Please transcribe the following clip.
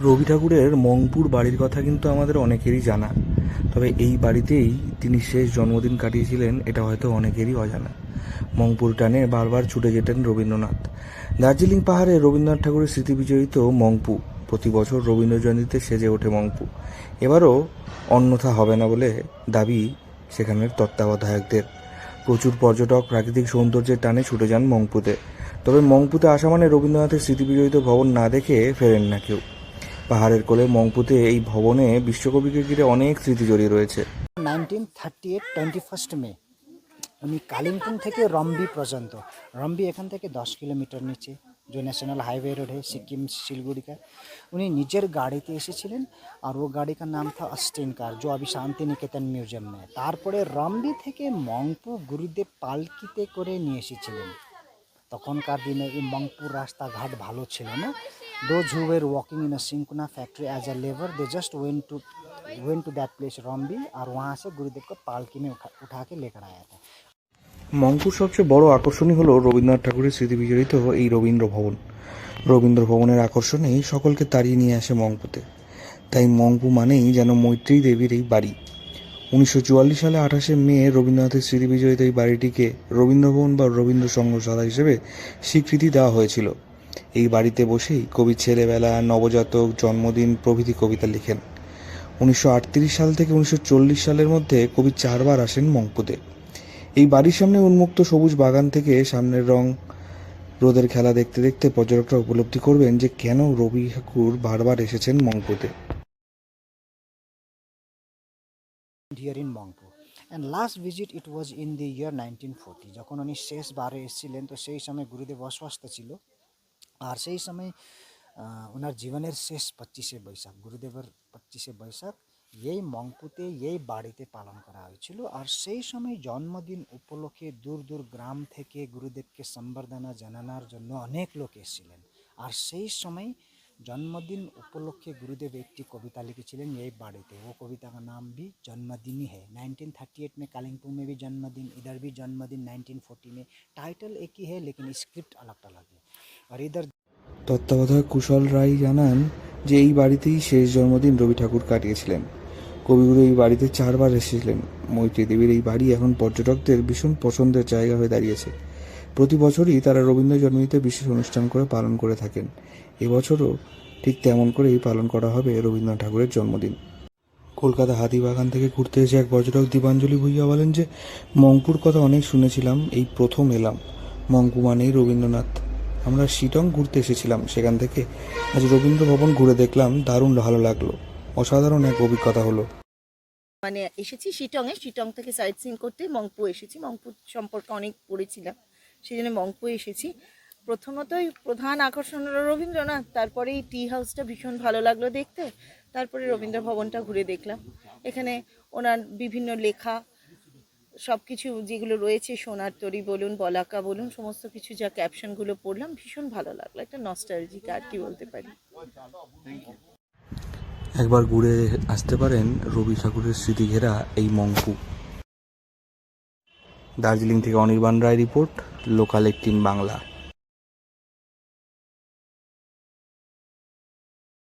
রবি ঠাকুরের মংপুর বাড়ির কথা কিন্তু আমাদের অনেকেরই জানা, তবে এই বাড়িতেই তিনি শেষ জন্মদিন কাটিয়েছিলেন এটা হয়তো অনেকেরই অজানা। মংপুর টানে বারবার ছুটে যেতেন রবীন্দ্রনাথ। দার্জিলিং পাহাড়ে রবীন্দ্রনাথ ঠাকুরের স্মৃতি বিজড়িত মংপু প্রতি বছর রবীন্দ্র জয়ন্তীতে সেজে ওঠে মংপু। এবারও অন্যথা হবে না বলে দাবি সেখানের তত্ত্বাবধায়কদের। প্রচুর পর্যটক প্রাকৃতিক সৌন্দর্যের টানে ছুটে যান মংপুতে, তবে মংপুতে আসা মানে রবীন্দ্রনাথের স্মৃতিবিজড়িত ভবন না দেখে ফেরেন না কেউ। পাহাড়ের কোলে মংপুতে এই ভবনে বিশ্বকবিকে ঘিরে অনেক স্মৃতি জড়িয়ে রয়েছে। 1938 21 মে উনি কালিম্পং থেকে রম্বি পর্যন্ত, रम्बी এখান থেকে 10 কিলোমিটার নিচে, जो नेशनल हाईवे रोड है सिक्किम सिलगुड़ी का, उन्हें निजर गाड़ी ते एसेছিলেন। और वो गाड़ी का नाम था अस्टिन कार, जो अभी शांति निकेतन म्यूजियम में। তারপরে রম্বি থেকে মংপু গুরুদেব পালকিতে করে নিয়ে এসেছিলেন। তখনকার দিনে এই মংপুর রাস্তাঘাট ভালো ছিল না। Those who were working in a Syncona factory as a labor, they just went to that place रम्बी, और वहाँ से गुरुदेव को पालकी में उठा के लेकर आया था। মংপুর সবচেয়ে বড় আকর্ষণই হলো রবীন্দ্রনাথ ঠাকুরের স্মৃতি বিজড়িত এই রবীন্দ্র ভবন। রবীন্দ্র ভবনের আকর্ষণেই সকলকে তাড়িয়ে নিয়ে আসে মংপুতে। তাই মংপু মানেই যেন মৈত্রী দেবীর এই বাড়ি। 1944 সালে 28 মে রবীন্দ্রনাথের স্মৃতি বিজড়িত এই বাড়িটিকে রবীন্দ্রভবন বা রবীন্দ্র সংগ্রহশালা হিসেবে স্বীকৃতি দেওয়া হয়েছিল। এই বাড়িতে বসেই কবি ছেলেবেলা, নবজাতক, জন্মদিন প্রভৃতি কবিতা লিখেন। 1938 সাল থেকে 1940 সালের মধ্যে কবি 4 বার আসেন মংপুতে। এই বাড়ির সামনে উন্মুক্ত সবুজ বাগান থেকে সামনের রং রোদের খেলা দেখতে দেখতে পর্যটকরা উপলব্ধি করবেন যে কেন রবি ঠাকুর বারবার এসেছেন মংপুতে। Here in Mongpo, and last visit it was in the year 1940, যখন উনি শেষবারে এসেছিলেন। তো সেই সময় গুরুদেব অসুস্থ ছিল, আর সেই সময় ওনার জীবনের শেষ 25শে বৈশাখ, গুরুদেবের 25শে বৈশাখ এই মংপুতে এই বাড়িতে পালন করা হয়েছিল। আর সেই সময় জন্মদিন উপলক্ষে দূর দূর গ্রাম থেকে গুরুদেবকে সম্বর্ধনা জানানোর জন্য অনেক লোক এসেছিলেন। আর সেই সময় जन्मदिन उपलक्षे गुरुदेव एक कविता लिखिए यही बाड़ीते। वो कविता का नाम भी जन्मदिन ही है। 1938 में कालिम्पोंग में भी जन्मदिन, इधर भी जन्मदिन 1940 में। टाइटल एक ही है लेकिन स्क्रिप्ट अलग अलग है। और इधर তত্ত্বাবধায়ক কুশল রায় জানান যে এই বাড়িতেই শেষ জন্মদিন রবি ঠাকুর কাটিয়েছিলেন। কবিগুরু এই বাড়িতে 4 বার এসেছিলেন। মৈত্রী দেবীর এই বাড়ি এখন পর্যটকদের ভীষণ পছন্দের জায়গা হয়ে দাঁড়িয়েছে। প্রতি বছরই তারা রবীন্দ্র জন্মদিনে বিশেষ অনুষ্ঠান করে পালন করে থাকেন। এবছরও ঠিক তেমন করেই পালন করা হবে রবীন্দ্রনাথ ঠাকুরের জন্মদিন। কলকাতা হাতিবাগান থেকে ঘুরতে এসে এক পর্যটক দীপাঞ্জলি ভুইয়া বলেন যে মংপুর কথা অনেক শুনেছিলাম, এই প্রথম এলাম। মংপু মানেই রবীন্দ্রনাথ। আমরা শিটং ঘুরতে এসেছিলাম, সেখান থেকে আজ রবীন্দ্র ভবন ঘুরে দেখলাম, দারুণ ভালো লাগলো। অসাধারণ এক অভিজ্ঞতা হলো। মানে এসেছি শিটংয়ে, শিটং থেকে সাইট সিন করতে মংপু এসেছি। মংপু সম্পর্কে অনেক পড়েছিলাম, সেই জন্য মংপু এসেছি। প্রথমতই প্রধান আকর্ষণ হলো রবীন্দ্রনাথ, তারপরেই টি হাউসটা ভীষণ ভালো লাগলো দেখতে, তারপরে রবীন্দ্র ভবনটা ঘুরে দেখলাম। এখানে ওনার বিভিন্ন লেখা সব কিছু যেগুলো রয়েছে, সোনার তরী বলুন, বলাকা বলুন, সমস্ত কিছু যা ক্যাপশনগুলো পড়লাম ভীষণ ভালো লাগলো। একটা নস্টালজিক আর কি বলতে পারি। একবার ঘুরে আসতে পারেন রবি ঠাকুরের স্মৃতি ঘেরা এই মংপু। দার্জিলিং থেকে অনির্বাণ রায় রিপোর্ট, লোকাল 18 বাংলা।